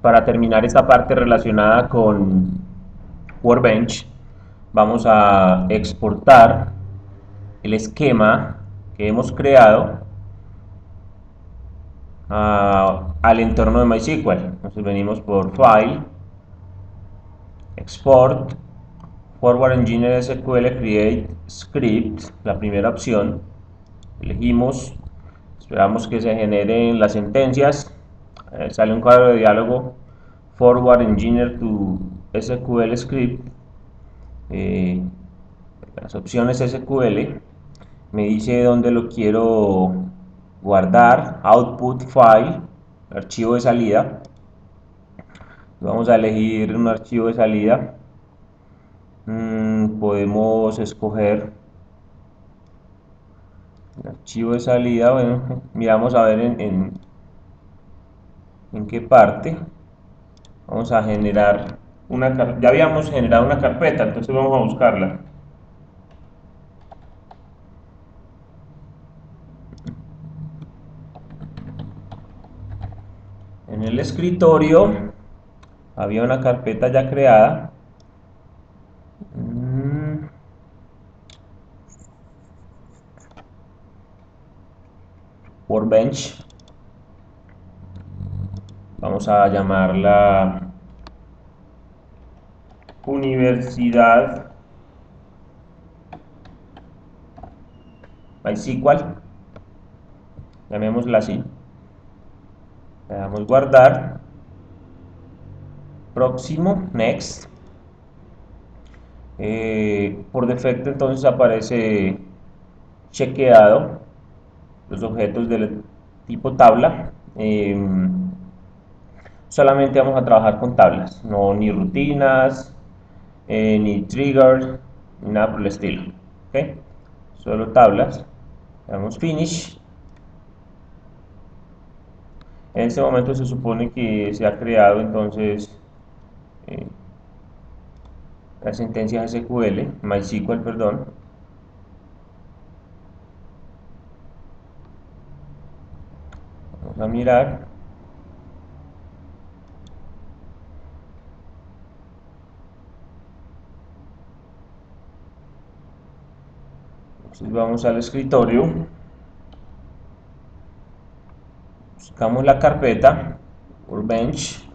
para terminar esta parte relacionada con Workbench, vamos a exportar el esquema que hemos creado al entorno de MySQL. Entonces venimos por File, Export, Forward Engineer SQL Create Script, la primera opción. Elegimos, esperamos que se generen las sentencias. Sale un cuadro de diálogo, Forward Engineer to SQL Script. Las opciones SQL, me dice dónde lo quiero guardar, output file, archivo de salida. Vamos a elegir un archivo de salida. Podemos escoger el archivo de salida. Bueno, miramos a ver en qué parte. Vamos a generar ya habíamos generado una carpeta, entonces vamos a buscarla. En el escritorio había una carpeta ya creada. Workbench. Vamos a llamarla Universidad MySQL. Llamémosla así. Le damos guardar. Próximo, next. Por defecto entonces aparece chequeado los objetos del tipo tabla. Solamente vamos a trabajar con tablas, no ni rutinas, ni triggers, ni nada por el estilo. ¿Okay? Solo tablas. Le damos finish. En este momento se supone que se ha creado entonces las sentencias SQL, MySQL, perdón. Vamos a mirar. Entonces vamos al escritorio. Buscamos la carpeta, Workbench.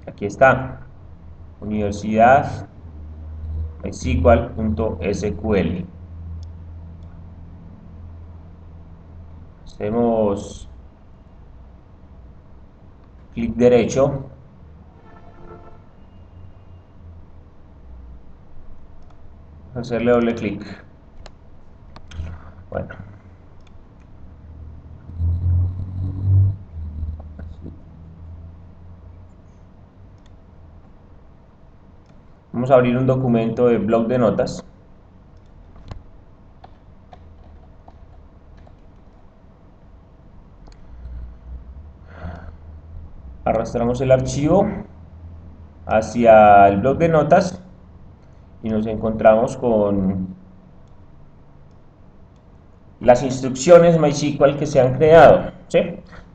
Aquí está, Universidad MySQL.sql. Hacemos clic derecho, hacerle doble clic. Bueno, vamos a abrir un documento de bloc de notas. Arrastramos el archivo hacia el bloc de notas y nos encontramos con las instrucciones MySQL que se han creado, ¿sí?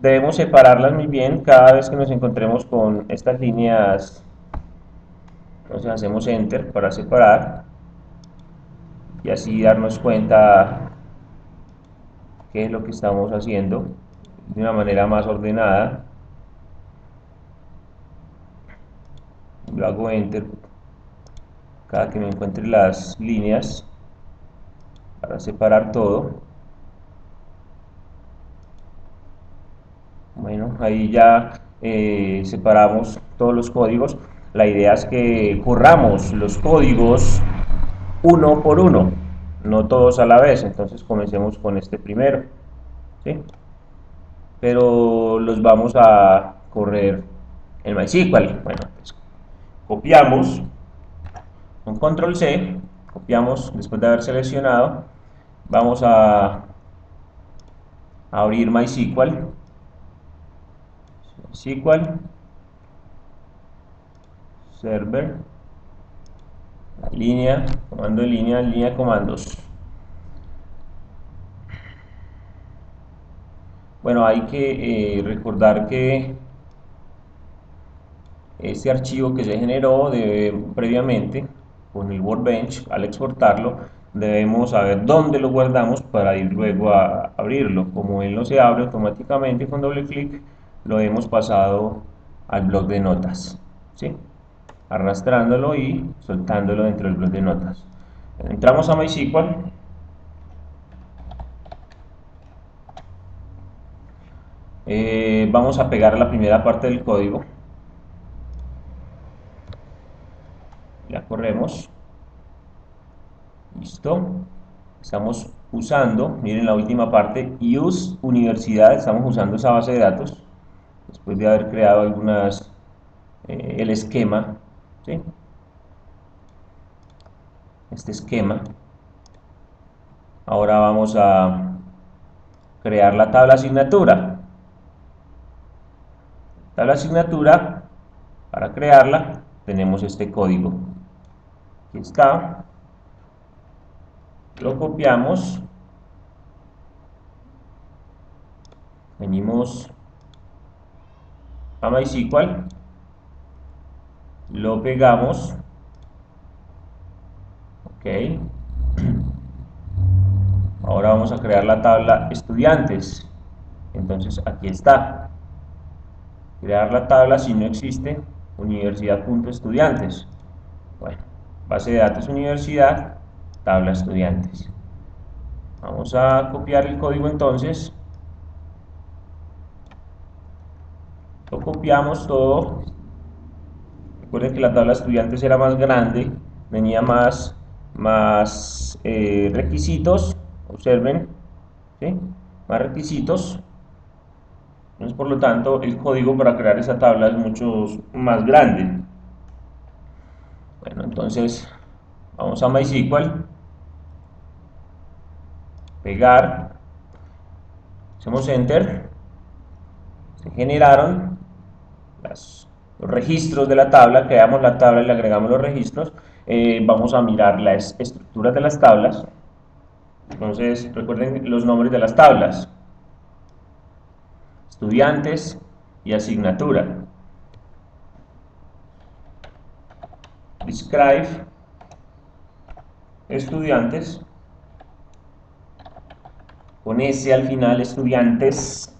Debemos separarlas muy bien cada vez que nos encontremos con estas líneas. Entonces hacemos enter para separar y así darnos cuenta qué es lo que estamos haciendo de una manera más ordenada. Yo hago enter cada que me encuentre las líneas para separar todo. Bueno, ahí ya separamos todos los códigos. La idea es que corramos los códigos uno por uno, no todos a la vez. Entonces comencemos con este primero, ¿sí? Pero los vamos a correr en MySQL. Bueno, pues copiamos con control C, copiamos después de haber seleccionado. Vamos a abrir MySQL, server, línea, comando de línea de comandos. Bueno, hay que recordar que este archivo que se generó previamente con el Workbench, al exportarlo, debemos saber dónde lo guardamos para ir luego a abrirlo. Como él no se abre automáticamente con doble clic, lo hemos pasado al bloc de notas, ¿sí? Arrastrándolo y soltándolo dentro del bloc de notas. Entramos a MySQL. Vamos a pegar la primera parte del código. La corremos. Listo. Estamos usando, miren la última parte, use universidad. Estamos usando esa base de datos después de haber creado el esquema, ¿sí? Este esquema. Ahora vamos a crear la tabla asignatura. Tabla asignatura, para crearla tenemos este código. Aquí está. Lo copiamos. Venimos a MySQL. Lo pegamos. Ok. Ahora vamos a crear la tabla estudiantes. Entonces aquí está. Crear la tabla si no existe universidad.estudiantes. Bueno, base de datos universidad, tabla estudiantes. Vamos a copiar el código entonces. Lo copiamos todo. Recuerden que la tabla estudiantes era más grande, tenía más requisitos. Observen, ¿sí? Más requisitos. Entonces, por lo tanto, el código para crear esa tabla es mucho más grande. Bueno, entonces vamos a MySQL, pegar, hacemos Enter, se generaron los registros de la tabla, creamos la tabla y le agregamos los registros. Vamos a mirar las estructuras de las tablas. Entonces, recuerden los nombres de las tablas: estudiantes y asignatura. Describe estudiantes, con S al final, estudiantes.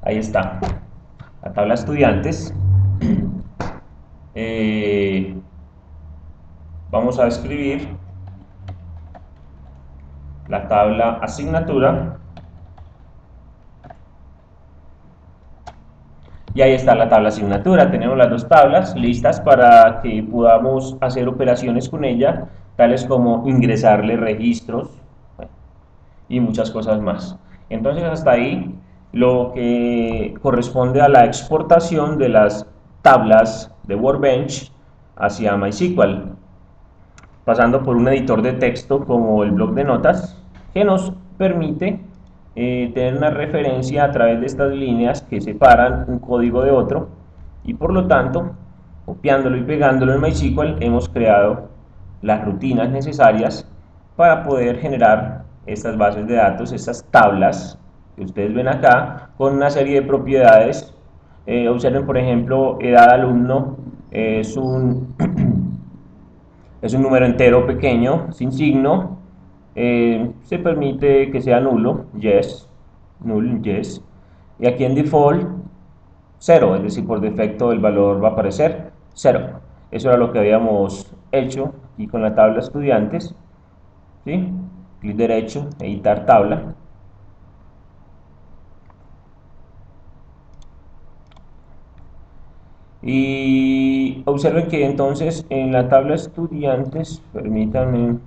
Ahí está, la tabla estudiantes. Vamos a escribir la tabla asignatura. Y ahí está la tabla asignatura. Tenemos las dos tablas listas para que podamos hacer operaciones con ella, tales como ingresarle registros, bueno, y muchas cosas más. Entonces, hasta ahí lo que corresponde a la exportación de las tablas de Workbench hacia MySQL, pasando por un editor de texto como el bloc de notas, que nos permite tener una referencia a través de estas líneas que separan un código de otro, y por lo tanto, copiándolo y pegándolo en MySQL, hemos creado las rutinas necesarias para poder generar estas bases de datos, estas tablas que ustedes ven acá, con una serie de propiedades. Observen, por ejemplo, edad alumno es un es un número entero pequeño, sin signo. Se permite que sea nulo, yes, null, yes. Y aquí en default, 0, es decir, por defecto el valor va a aparecer 0. Eso era lo que habíamos hecho aquí con la tabla estudiantes. ¿Sí? Clic derecho, editar tabla. Y observen que entonces en la tabla estudiantes, permítanme,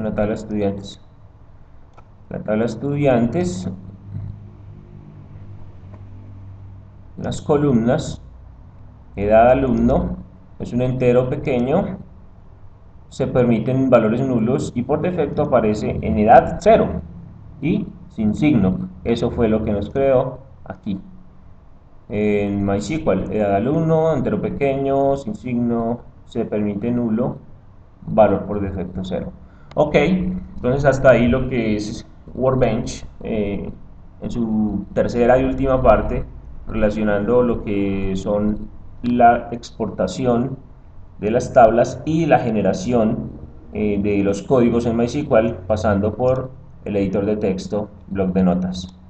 la tabla estudiantes. La tabla estudiantes, las columnas, edad alumno, es un entero pequeño, se permiten valores nulos y por defecto aparece en edad 0 y sin signo. Eso fue lo que nos creó aquí. En MySQL, edad alumno, entero pequeño, sin signo, se permite nulo, valor por defecto 0. Ok, entonces hasta ahí lo que es Workbench en su tercera y última parte, relacionando lo que son la exportación de las tablas y la generación de los códigos en MySQL, pasando por el editor de texto, bloc de notas.